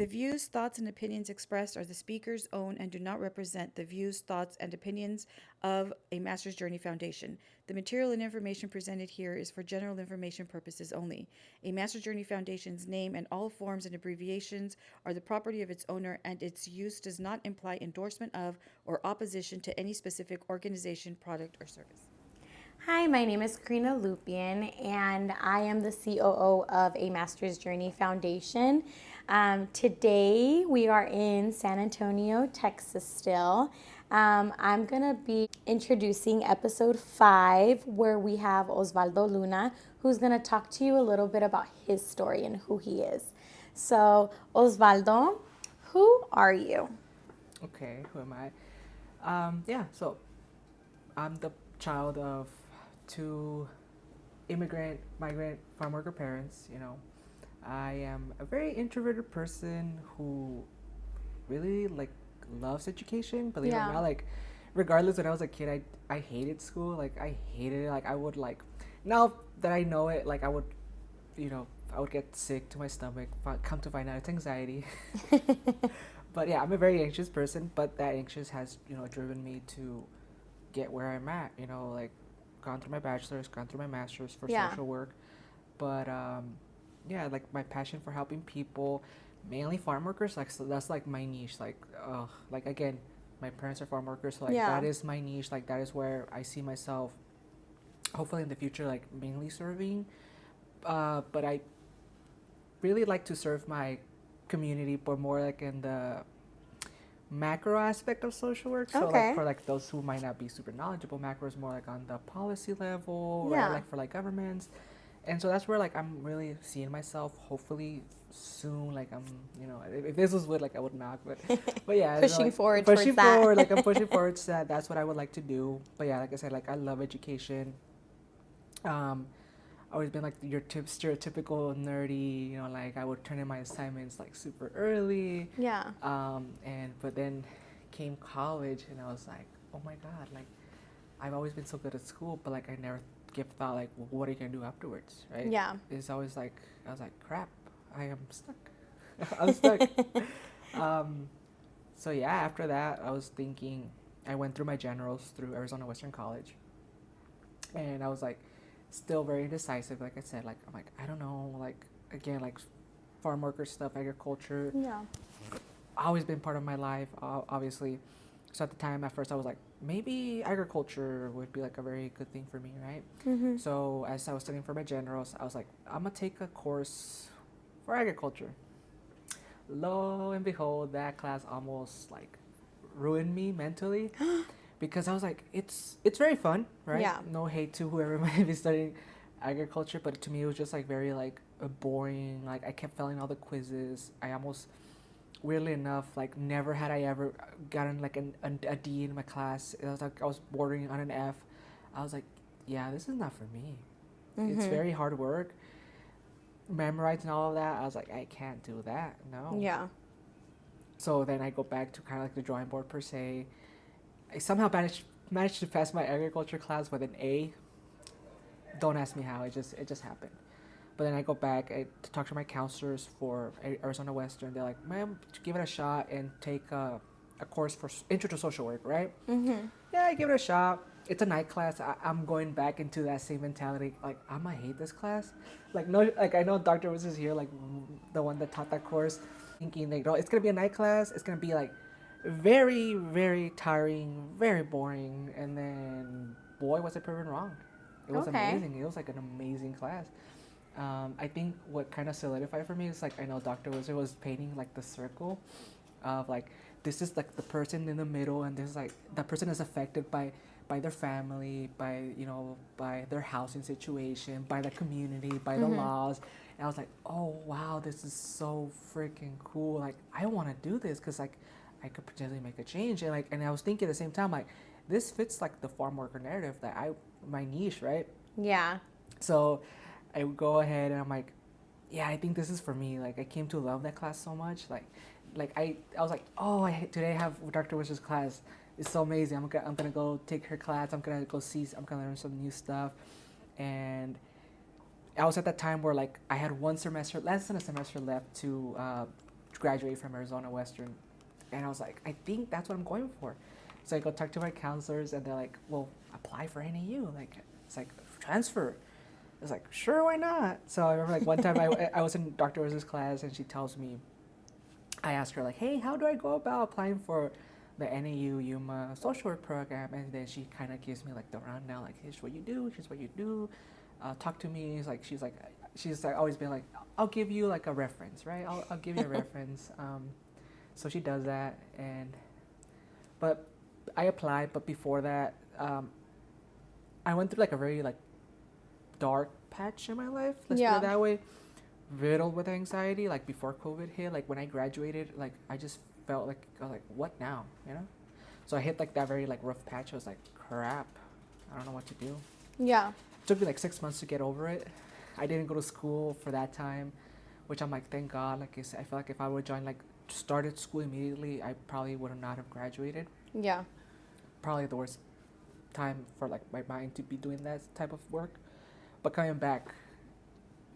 The views, thoughts, and opinions expressed are the speaker's own and do not represent the views, thoughts, and opinions of a Master's Journey Foundation. The material and information presented here is for general information purposes only. A Master's Journey Foundation's name and all forms and abbreviations are the property of its owner, and its use does not imply endorsement of or opposition to any specific organization, product, or service. Hi, my name is Karina Lupian, and I am the COO of A Master's Journey Foundation. Today, we are in San Antonio, Texas still. I'm going to be introducing episode 5, where we have Osvaldo Luna, who's going to talk to you a little bit about his story and who he is. So, Osvaldo, who are you? Okay, who am I? So I'm the child of two migrant farm worker parents. I am a very introverted person who really loves education. Believe it or not, regardless, when I was a kid, I hated school. Like I hated it. Like I would now that I know it, I would get sick to my stomach. Come to find out, it's anxiety. But yeah, I'm a very anxious person. But that anxious has driven me to get where I'm at. Gone through my bachelor's, gone through my master's for social work. But like my passion for helping people, mainly farm workers. So that's like my niche. Again, my parents are farm workers, so that is my niche. Like that is where I see myself. Hopefully in the future, mainly serving. But I really like to serve my community, but more in the macro aspect of social work. So for those who might not be super knowledgeable, macro is more on the policy level, right? For governments. And so that's where I'm really seeing myself hopefully soon. I'm if this was wood, I would not, but yeah, pushing forward I'm pushing forward to that. That's what I would like to do. But yeah, like I said, I love education. Always been your stereotypical nerdy, I would turn in my assignments super early. But then came college and I was like, oh my god, I've always been so good at school, but I never give thought well, what are you gonna do afterwards, right? It's always I was like, crap, I am stuck. I'm stuck. So yeah, after that I was thinking, I went through my generals through Arizona Western College, and I was still very indecisive. Like I said, I'm I don't know, again, farm worker stuff, agriculture. Always been part of my life, obviously. So at the time, at first, I was maybe agriculture would be a very good thing for me, right? So as I was studying for my generals, I was I'm gonna take a course for agriculture. Lo and behold, that class almost ruined me mentally. Because I was it's very fun, right? No hate to whoever might be studying agriculture, but to me it was just very boring. I kept failing all the quizzes. I almost, weirdly enough, never had I ever gotten a D in my class. It was I was bordering on an F. I was yeah, this is not for me. It's very hard work. Memorizing all of that, I was I can't do that. No. So then I go back to kind of the drawing board per se. I somehow managed to pass my agriculture class with an A. Don't ask me how. It just happened. But then I go back to talk to my counselors for Arizona Western. They're like, "Ma'am, give it a shot and take a course for Intro to Social Work, right?" Yeah, I give it a shot. It's a night class. I'm going back into that same mentality. I'm gonna hate this class. No, I know Dr. Woods is here, the one that taught that course, thinking no, it's gonna be a night class. It's gonna be very, very tiring, very boring, and then boy was it proven wrong. It was amazing. It was an amazing class. I think what kind of solidified for me is I know Dr. Wizard was painting the circle of this is the person in the middle, and this is the person is affected by their family, by their housing situation, by the community, by the laws. And I was oh wow, this is so freaking cool. I want to do this because I could potentially make a change. And I was thinking at the same time, this fits the farm worker narrative that my niche, right? So I would go ahead and I'm yeah, I think this is for me. I came to love that class so much. I was oh, today I have Dr. Wish's class. It's so amazing. I'm gonna go take her class. I'm gonna learn some new stuff. And I was at that time where I had less than a semester left to graduate from Arizona Western. And I was like, I think that's what I'm going for. So I go talk to my counselors, and they're like, well, apply for NAU. Like, it's like, transfer. I was like, sure, why not? So I remember like one time I was in Dr. Rose's class, and she tells me, I asked her like, hey, how do I go about applying for the NAU Yuma social work program? And then she kind of gives me like the rundown, like, here's what you do, here's what you do. Talk to me. She's like always been like, I'll give you like a reference, right? I'll give you a reference. So she does that, but I applied. But before that, I went through like a very like dark patch in my life. Let's put it that way. Riddled with anxiety. Like before COVID hit, like when I graduated, like I just felt like I was like, what now? You know. So I hit like that very like rough patch. I was like, crap. I don't know what to do. Yeah. It took me like 6 months to get over it. I didn't go to school for that time, which I'm like, thank God. Like I said, I feel like if I would join like started school immediately, I probably would not have graduated. Yeah. Probably the worst time for like my mind to be doing that type of work. But coming back,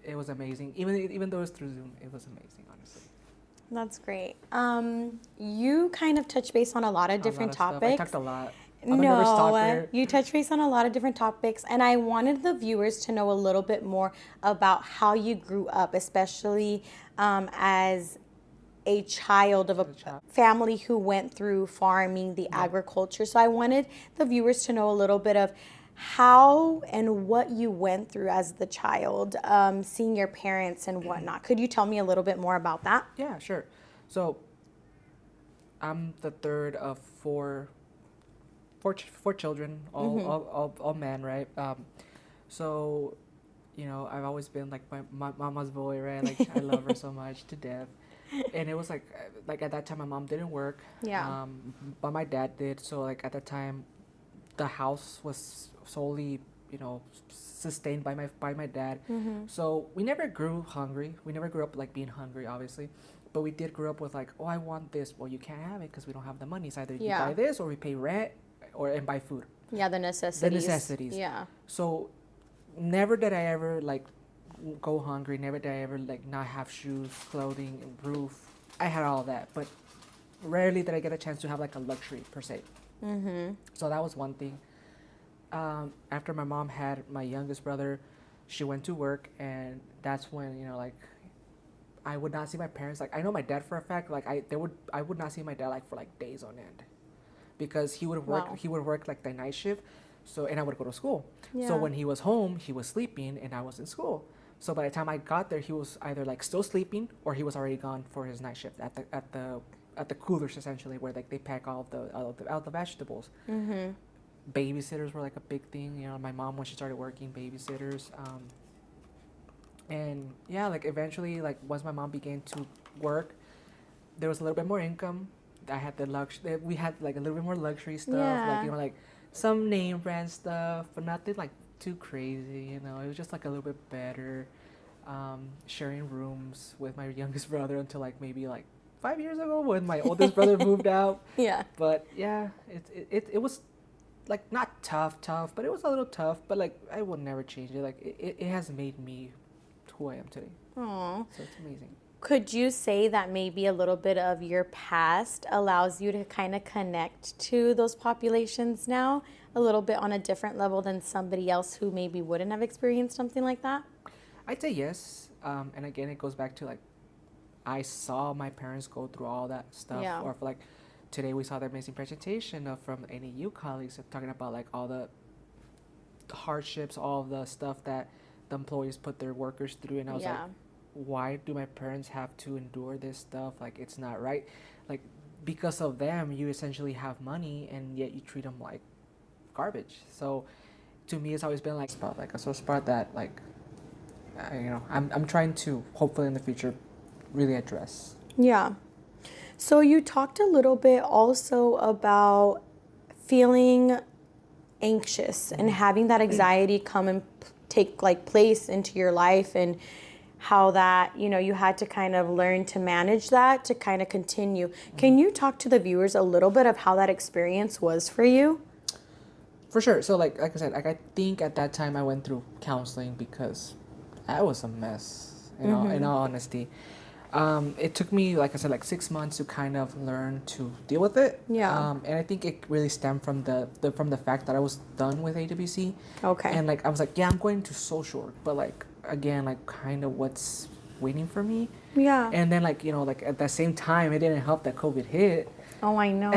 it was amazing. Even though it was through Zoom, it was amazing, honestly. That's great. You kind of touch base on a lot of different topics. I talked a lot. I'm a nervous talker. You touch base on a lot of different topics, and I wanted the viewers to know a little bit more about how you grew up, especially as a child of a family who went through farming, the agriculture. So I wanted the viewers to know a little bit of how and what you went through as the child, seeing your parents and whatnot. Could you tell me a little bit more about that? Yeah, sure. So I'm the third of four children, all men, right? So, you know, I've always been like my mama's boy, right? Like I love her so much to death. And it was like at that time my mom didn't work. Yeah. But my dad did. So like at that time, the house was solely, you know, sustained by my dad. So we never grew hungry. We never grew up like being hungry, obviously. But we did grow up with like, oh, I want this. Well, you can't have it because we don't have the money. It's either you buy this or we pay rent and buy food. Yeah, the necessities. The necessities. Yeah. So never did I ever like go hungry. Never did I ever like not have shoes, clothing, roof. I had all of that, but rarely did I get a chance to have like a luxury per se. So that was one thing. After my mom had my youngest brother, she went to work, and that's when, you know, like I would not see my parents. Like I know my dad for a fact. Like I would not see my dad like for like days on end, because he would work. Wow. He would work like the night shift. So, and I would go to school. Yeah. So when he was home, he was sleeping and I was in school. So by the time I got there, he was either like still sleeping or he was already gone for his night shift at the coolers, essentially, where like they pack all the vegetables. Babysitters were like a big thing. You know, my mom, when she started working, babysitters. And yeah, like eventually, like once my mom began to work, there was a little bit more income. I had we had like a little bit more luxury stuff, like, you know, like some name brand stuff, but nothing like too crazy, you know. It was just like a little bit better. Sharing rooms with my youngest brother until like maybe like 5 years ago when my oldest brother moved out. Yeah. But yeah, it was like not tough, but it was a little tough. But like I would never change it. Like it has made me who I am today. Aww. So it's amazing. Could you say that maybe a little bit of your past allows you to kind of connect to those populations now a little bit on a different level than somebody else who maybe wouldn't have experienced something like that? I'd say yes. And again, it goes back to like, I saw my parents go through all that stuff. Yeah. Or for like, today we saw the amazing presentation from NAU colleagues talking about like all the hardships, all the stuff that the employees put their workers through. And I was like, why do my parents have to endure this stuff? Like, it's not right. Like, because of them, you essentially have money, and yet you treat them like garbage. So to me, it's always been like a sore spot that like, you know, I'm trying to hopefully in the future really address. Yeah. So you talked a little bit also about feeling anxious and having that anxiety come and take like place into your life, and how that, you know, you had to kind of learn to manage that to kind of continue. Can you talk to the viewers a little bit of how that experience was for you? For sure. So like I said, like I think at that time I went through counseling because I was a mess, you know, in all honesty. It took me, like I said, like 6 months to kind of learn to deal with it. Yeah. And I think it really stemmed from the fact that I was done with AWC. Okay. And like I was like, yeah, I'm going to social work, but like again, like kind of what's waiting for me. Yeah. And then like like at the same time, it didn't help that COVID hit. Oh, I know.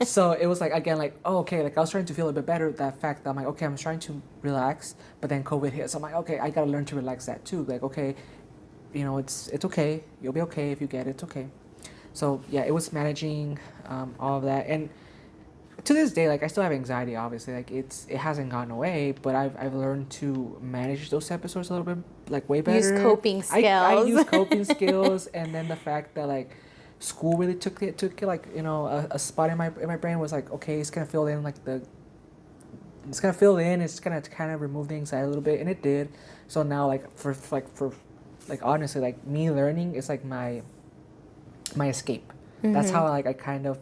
So it was like again like, oh, okay, like I was trying to feel a bit better, that fact that I'm like, okay, I'm trying to relax, but then COVID hit, so I'm like, okay, I gotta learn to relax that too. Like, okay, it's okay, you'll be okay if you get it, it's okay. So yeah, it was managing all of that. And to this day, like I still have anxiety, obviously, like it hasn't gone away, but I've learned to manage those episodes a little bit, like way better. Use coping skills. I use coping skills. And then the fact that like school really took like a spot in my brain, was like, okay, it's gonna fill in it's gonna kind of remove the anxiety a little bit, and it did. So now like for honestly, like me learning is like my escape. That's how like I kind of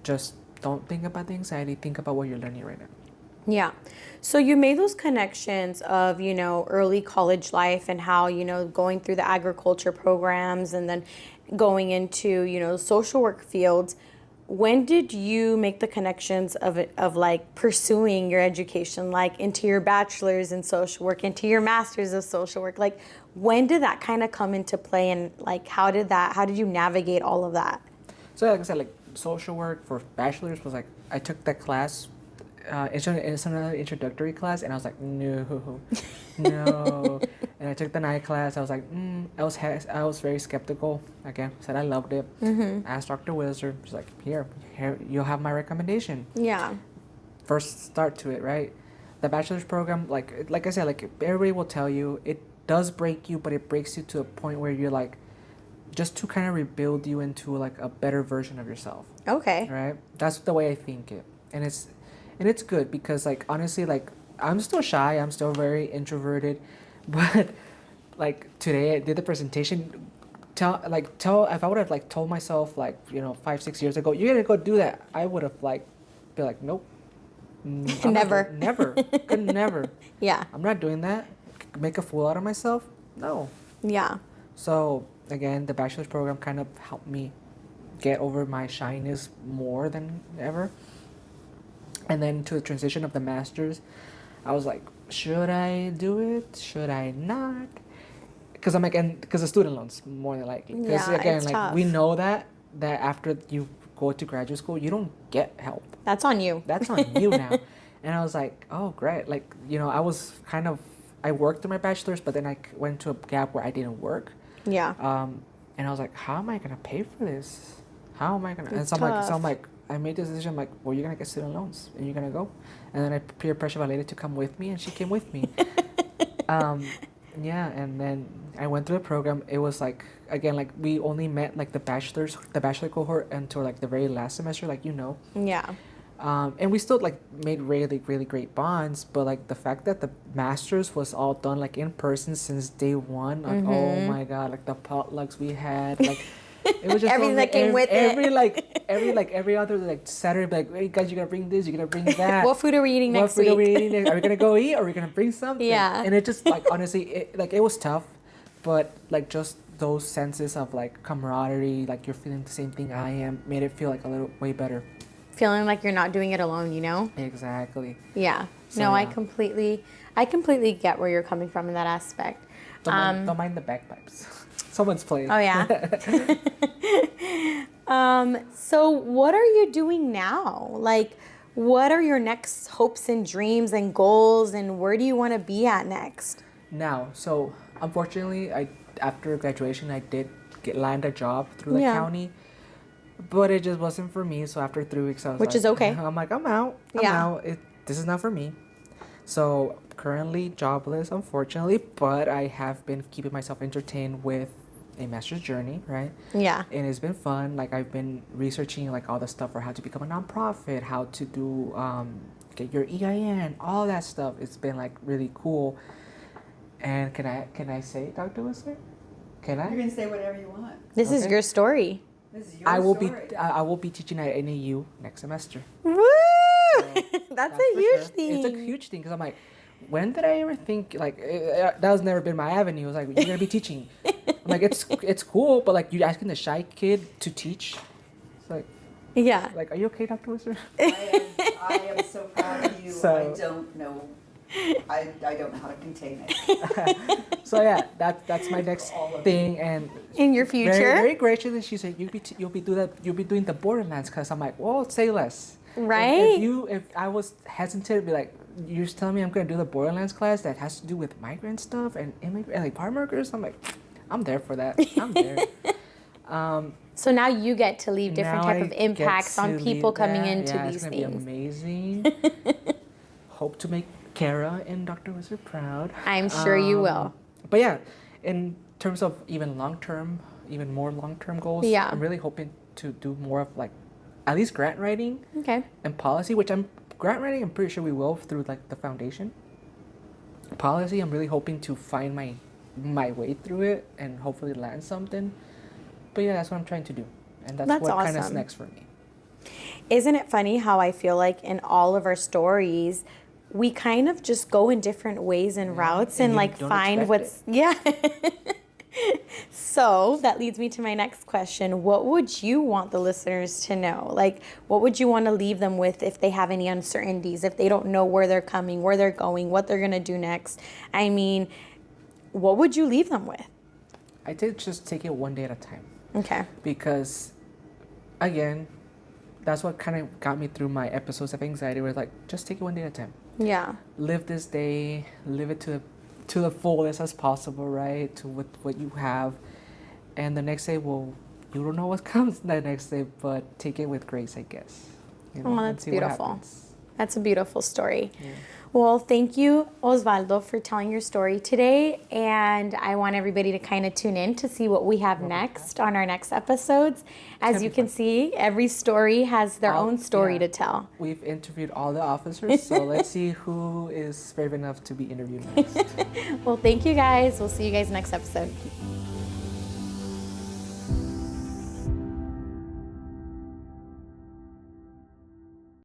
just don't think about the anxiety, think about what you're learning right now. Yeah. So you made those connections of, early college life and how, going through the agriculture programs and then going into, social work fields. When did you make the connections of like pursuing your education, like into your bachelor's in social work, into your master's of social work? Like, when did that kind of come into play, and like how did you navigate all of that? So like I said, like social work for bachelor's was like, I took that class, it's another introductory class, and I was like, no, no. And I took the night class. I was like, I was very skeptical. Again, said I loved it. Asked Dr. Wizard. She's like, here, you'll have my recommendation. Yeah. First start to it, right? The bachelor's program, like I said, like everybody will tell you, it does break you, but it breaks you to a point where you're like, just to kind of rebuild you into like a better version of yourself. Okay. Right? That's the way I think it. And it's good because like honestly, like I'm still shy, I'm still very introverted, but like today I did the presentation. Tell if I would have like told myself like 5-6 years ago, you're gonna go do that, I would have like be like, nope. Never. Could never. Yeah. I'm not doing that. Make a fool out of myself? No. Yeah. So again, the bachelor's program kind of helped me get over my shyness more than ever. And then to the transition of the master's, I was like, should I do it? Should I not? Because I'm like, because the student loans more than likely. Because Yeah, again, it's like tough. we know that after you go to graduate school, you don't get help. That's on you. That's on you now. And I was like, oh, great. Like, I worked through my bachelor's, but then I went to a gap where I didn't work. Yeah. And I was like, how am I gonna pay for this? How am I gonna? And It's so I'm tough. like, I made this decision. I'm like, well, you're gonna get student loans, and you're gonna go. And then I peer pressure my lady to come with me, and she came with me. Yeah, and then I went through the program. It was like, again, like we only met like the bachelor cohort until like the very last semester, like Yeah. And we still like made really, really great bonds, but like the fact that the masters was all done like in person since day one, like oh my god, like the potlucks we had, like it was just Everything that came with it. every other like Saturday, like, hey guys, you gotta bring this, you gotta bring that. What food are we eating next What food are we week? eating next? Are we gonna go eat? Or are we gonna bring something? Yeah. And it just like honestly, it was tough, but like just those senses of like camaraderie, like you're feeling the same thing I am, made it feel like a little way better. Feeling like you're not doing it alone, Exactly. Yeah. So, no, yeah. I completely get where you're coming from in that aspect. Don't mind the bagpipes. Someone's playing. Oh yeah. So what are you doing now? Like, what are your next hopes and dreams and goals, and where do you want to be at next? Now, so unfortunately, after graduation, I did land a job through the county, but it just wasn't for me. So after 3 weeks, I was Which is okay. I'm like, I'm out. I'm out. This is not for me. So currently jobless, unfortunately, but I have been keeping myself entertained with a master's journey, right? Yeah. And it's been fun. Like I've been researching like all the stuff for how to become a nonprofit, how to do get your EIN, all that stuff. It's been like really cool. And can I say it, Dr. Whistler? Can I? You're gonna say whatever you want. This is Okay. your story. This is your I will story. I will be teaching at NAU next semester. Woo! That's a for huge sure. thing. It's a huge thing because I'm like, when did I ever think like that has never been my avenue? It was like you're gonna be teaching. I'm like, it's cool, but like you asking the shy kid to teach. It's Yeah. like, are you okay, Dr. Wizard? I am so proud of you. So- I don't know. I don't know how to contain it. So yeah, that's my next All of it. thing. And In your future? very, very graciously, she said, you'll be doing the Borderlands class. I'm like, well, say less. Right? If I was hesitant to be like, you're just telling me I'm gonna do the Borderlands class that has to do with migrant stuff and immigrant and like farm workers, I'm like, I'm there for that. I'm there. So now you get to leave different Now type I of impacts get on to people lead coming that. into Yeah, these it's gonna things. be amazing. Hope to make Kara and Dr. Wizard proud. I'm sure you will. But yeah, in terms of even more long-term goals, Yeah. I'm really hoping to do more of like at least grant writing Okay. and policy, grant writing I'm pretty sure we will through like the foundation. Policy, I'm really hoping to find my way through it and hopefully land something. But yeah, that's what I'm trying to do. And that's what kind of is awesome. next for me. Isn't it funny how I feel like in all of our stories, we kind of just go in different ways and routes and and you like don't find expect what's, yeah. So that leads me to my next question. What would you want the listeners to know? Like, what would you want to leave them with if they have any uncertainties, if they don't know where they're coming, where they're going, what they're going to do next? I mean, what would you leave them with? I did just take it one day at a time. Okay. Because again, that's what kind of got me through my episodes of anxiety where like just take it one day at a time. Yeah. Live this day, live it to the fullest as possible, right? To what you have. And the next day, well, you don't know what comes the next day, but take it with grace, I guess. Oh, and that's see what beautiful. happens. That's a beautiful story. Yeah. Well, thank you, Osvaldo, for telling your story today. And I want everybody to kind of tune in to see what we have next on our next episodes. As gonna you be can fun. see, every story has their own story yeah. to tell. We've interviewed all the officers, so let's see who is brave enough to be interviewed next. Well, thank you guys. We'll see you guys next episode.